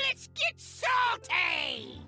Let's get salty!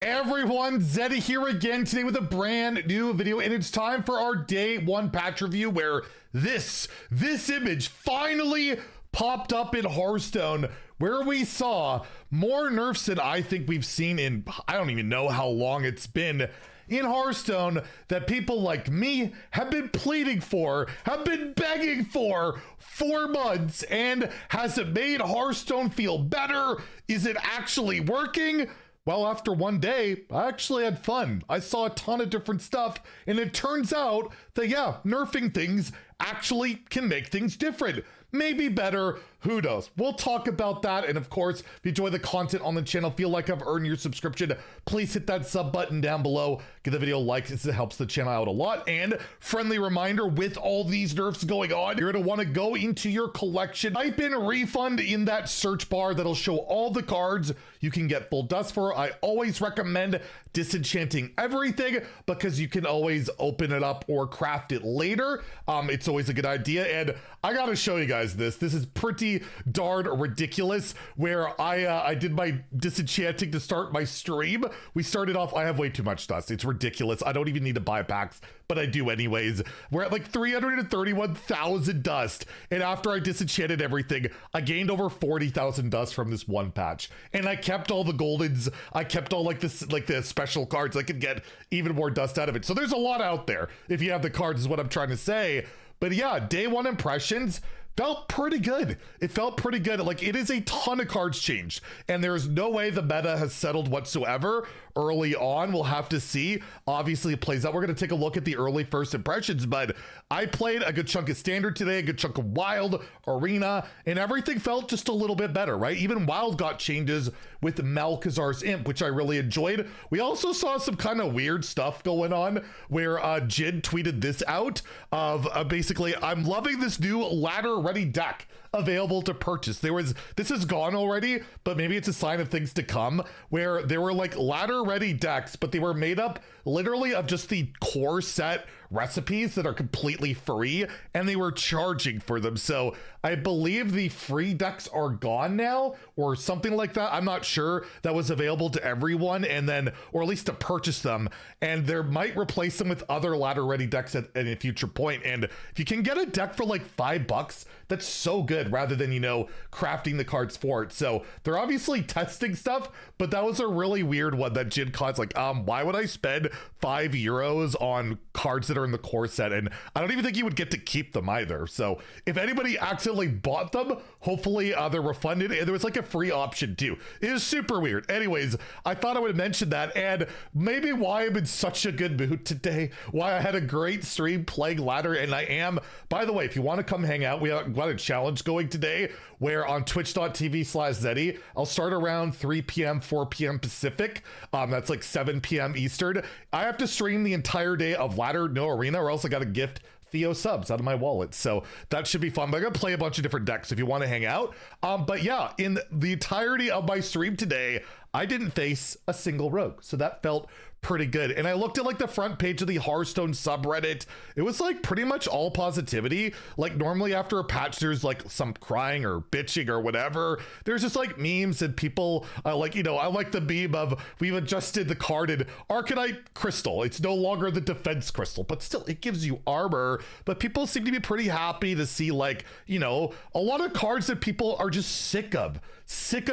Everyone, Zeddy here again today with a brand new video, and it's time for our day one patch review where this image finally popped up in Hearthstone, where we saw more nerfs than I think we've seen in, I don't even know how long it's been in Hearthstone, that people like me have been pleading for, have been begging for 4 months. And has it made Hearthstone feel better? Is it actually working? Well, after one day, I actually had fun. I saw a ton of different stuff, and it turns out that, yeah, nerfing things actually can make things different. Maybe better, who knows? We'll talk about that, and of course, if you enjoy the content on the channel, feel like I've earned your subscription, please hit that sub button down below, give the video a like, it helps the channel out a lot, and friendly reminder, with all these nerfs going on, you're gonna wanna go into your collection, type in refund in that search bar, that'll show all the cards you can get full dust for. I always recommend disenchanting everything, because you can always open it up or craft it later. It's always a good idea, and I gotta show you guys this. This is pretty darn ridiculous, where I did my disenchanting to start my stream. We started off, I have way too much dust. It's ridiculous. I don't even need to buy packs, but I do anyways. We're at like 331,000 dust. And after I disenchanted everything, I gained over 40,000 dust from this one patch. And I kept all the goldens. I kept all like the special cards. I could get even more dust out of it. So there's a lot out there if you have the cards, is what I'm trying to say. But yeah, day one impressions felt pretty good. It felt pretty good. Like, it is a ton of cards changed, and there's no way the meta has settled whatsoever early on. We'll have to see. Obviously, it plays out. We're going to take a look at the early first impressions, but I played a good chunk of Standard today, a good chunk of Wild, Arena, and everything felt just a little bit better, right? Even Wild got changes with Malkazar's Imp, which I really enjoyed. We also saw some kind of weird stuff going on where Jin tweeted this out of basically, I'm loving this new ladder ready deck available to purchase. This is gone already, but maybe it's a sign of things to come, where there were like ladder ready decks, but they were made up literally of just the core set recipes that are completely free, and they were charging for them. So I believe the free decks are gone now, or something like that. I'm not sure. That was available to everyone, and then, or at least to purchase them, and there might replace them with other ladder ready decks at a future point. And if you can get a deck for like $5, that's so good, rather than, you know, crafting the cards for it. So they're obviously testing stuff, but that was a really weird one that Jin caught. Like, why would I spend €5 on cards that are in the core set? And I don't even think you would get to keep them either. So if anybody accidentally bought them, hopefully they're refunded. And there was like a free option too. It is super weird. Anyways, I thought I would mention that, and maybe why I'm in such a good mood today, why I had a great stream playing ladder. And I am, by the way, if you want to come hang out, we got a challenge going today where on twitch.tv/Zeddy, I'll start around 3 p.m., 4 p.m. Pacific. That's like 7 p.m. Eastern. I have to stream the entire day of ladder, no arena, or else I got to gift Theo subs out of my wallet. So that should be fun. But I'm gonna play a bunch of different decks if you want to hang out. But yeah, in the entirety of my stream today, I didn't face a single rogue. So that felt pretty good. And I looked at like the front page of the Hearthstone subreddit. It was like pretty much all positivity. Like normally after a patch, there's like some crying or bitching or whatever. There's just like memes and people like, you know, I like the meme of, we've adjusted the card in Arcanite Crystal. It's no longer the defense crystal, but still it gives you armor. But people seem to be pretty happy to see, like, you know, a lot of cards that people are just sick of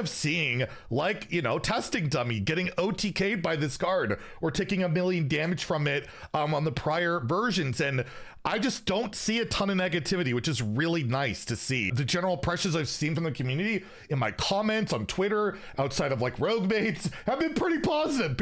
seeing, like, you know, Testing Dummy getting OTK'd by this card, or taking 1 million damage from it on the prior versions. And I just don't see a ton of negativity, which is really nice to see. The general impressions I've seen from the community in my comments on Twitter, outside of like rogue mates, have been pretty positive.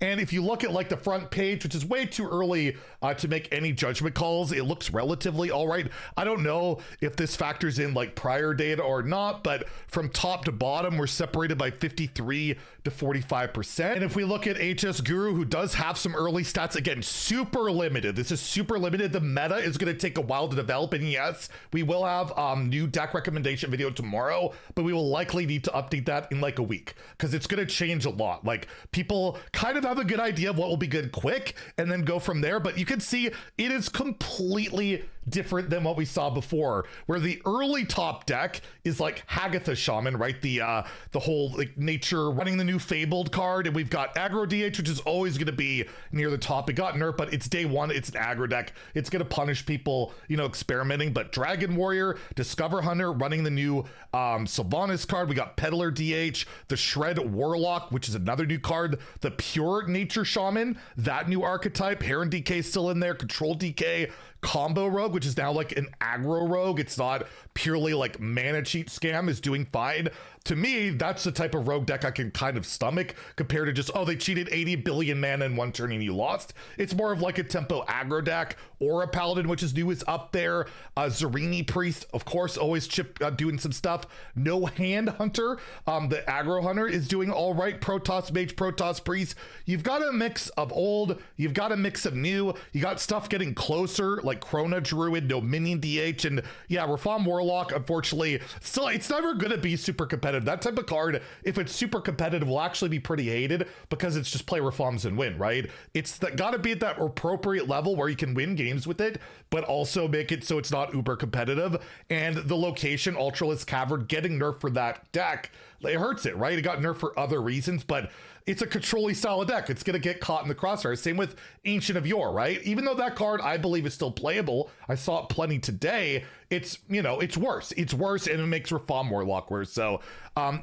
And if you look at like the front page, which is way too early to make any judgment calls, it looks relatively all right. I don't know if this factors in like prior data or not, but from top to bottom, we're separated by 53 to 45%. And if we look at HS Guru, who does have some early stats, again, super limited. This is super limited. The meta is going to take a while to develop, and yes, we will have new deck recommendation video tomorrow, but we will likely need to update that in like a week, because it's going to change a lot. Like, people kind of have a good idea of what will be good quick and then go from there, but you can see it is completely different than what we saw before, where the early top deck is like Hagatha Shaman, right? The whole like nature running the new Fabled card, and we've got aggro DH, which is always going to be near the top. It got nerfed, but it's day one. It's an aggro deck. It's going to punish people, you know, experimenting. But Dragon Warrior, Discover Hunter running the new Sylvanas card. We got Peddler DH, the Shred Warlock, which is another new card. The Pure Nature Shaman, that new archetype. Heron DK still in there. Control DK. Combo Rogue, which is now like an aggro rogue. It's not purely like mana cheat scam, is doing fine. To me, that's the type of rogue deck I can kind of stomach compared to just, oh, they cheated 80 billion mana in one turn and you lost. It's more of like a tempo aggro deck. Aura Paladin, which is new, is up there. Zarini Priest, of course, always doing some stuff. No Hand Hunter, the aggro hunter, is doing all right. Protoss Mage, Protoss Priest. You've got a mix of old, you've got a mix of new, you got stuff getting closer, like Krona Druid, no Minion DH, and yeah, Rafaam Warlock, unfortunately, still, it's never gonna be super competitive. That type of card, if it's super competitive, will actually be pretty hated because it's just play Rafaams and win, right? It's that gotta be at that appropriate level where you can win games with it, but also make it so it's not uber competitive. And the location, Ultralisk Cavern, getting nerfed for that deck, it hurts it, right? It got nerfed for other reasons, but it's a control-y style of deck. It's going to get caught in the crosshair. Same with Ancient of Yore, right? Even though that card, I believe, is still playable, I saw it plenty today, it's, you know, it's worse. It's worse, and it makes Rafaam Warlock worse. So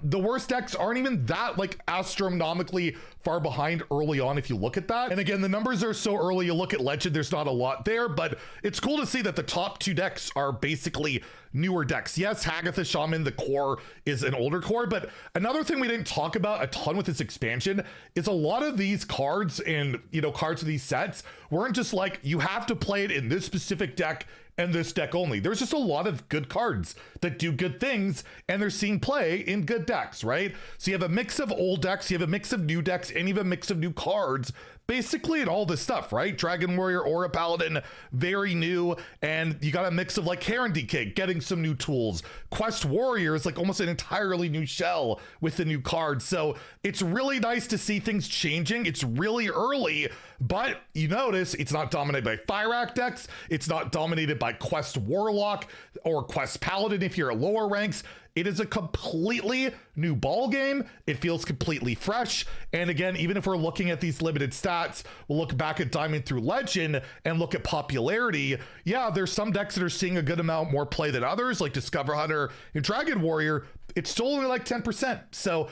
the worst decks aren't even that, like, astronomically far behind early on if you look at that. And again, the numbers are so early. You look at Legend, there's not a lot there, but it's cool to see that the top two decks are basically newer decks. Yes, Hagatha Shaman, the core, is an older core, but another thing we didn't talk about a ton with this expansion is a lot of these cards and, you know, cards of these sets weren't just like, you have to play it in this specific deck and this deck only. There's just a lot of good cards that do good things, and they're seeing play in good decks, right? So you have a mix of old decks, you have a mix of new decks, and you have a mix of new cards, basically, in all this stuff, right? Dragon Warrior, Aura Paladin, very new, and you got a mix of like Heron DK, getting some new tools. Quest Warrior is like almost an entirely new shell with the new cards. So it's really nice to see things changing. It's really early, but you notice it's not dominated by Fire Act decks. It's not dominated by Quest Warlock or Quest Paladin if you're at lower ranks. It is a completely new ball game. It feels completely fresh. And again, even if we're looking at these limited stats, we'll look back at Diamond through Legend and look at popularity. Yeah, there's some decks that are seeing a good amount more play than others, like Discover Hunter and Dragon Warrior. It's still only like 10%. So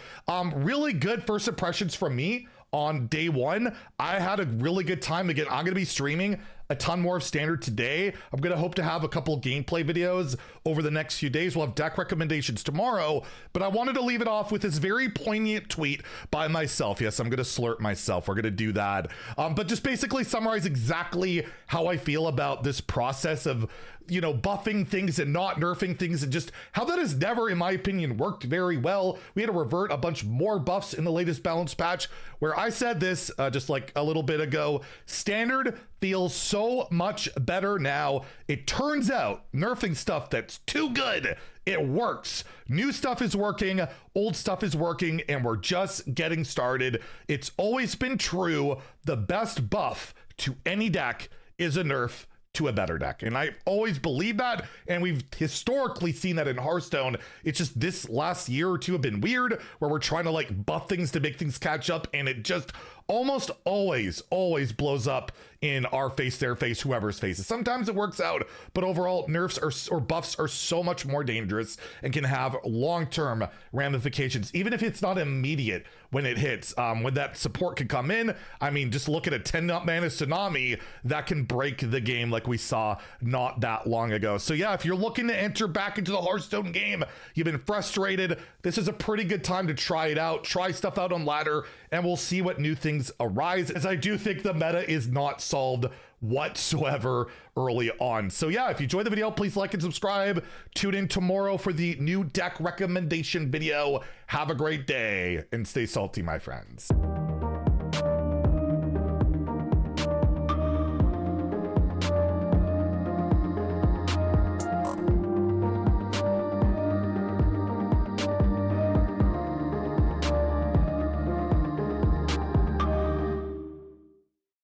really good first impressions from me on day one. I had a really good time. Again, I'm gonna be streaming a ton more of Standard today. I'm gonna hope to have a couple gameplay videos over the next few days. We'll have deck recommendations tomorrow, but I wanted to leave it off with this very poignant tweet by myself. Yes, I'm gonna slurp myself. We're gonna do that. But just basically summarize exactly how I feel about this process of, you know, buffing things and not nerfing things, and just how that has never, in my opinion, worked very well. We had to revert a bunch more buffs in the latest balance patch, where I said this just like a little bit ago. Standard feels so much better now. It turns out nerfing stuff that's too good, it works. New stuff is working, old stuff is working, and we're just getting started. It's always been true. The best buff to any deck is a nerf to a better deck. And I always believe that, and we've historically seen that in Hearthstone. It's just this last year or two have been weird, where we're trying to like buff things to make things catch up, and it just almost always blows up in our face, their face, whoever's faces. Sometimes it works out, but overall nerfs or buffs are so much more dangerous and can have long-term ramifications, even if it's not immediate when it hits. When that support can come in, I mean, just look at a 10 mana tsunami that can break the game like we saw not that long ago. So yeah, if you're looking to enter back into the Hearthstone game, you've been frustrated, this is a pretty good time to try it out, try stuff out on ladder, and we'll see what new things arise, as I do think the meta is not solved whatsoever early on. So yeah, if you enjoyed the video, please like and subscribe. Tune in tomorrow for the new deck recommendation video. Have a great day and stay salty, my friends.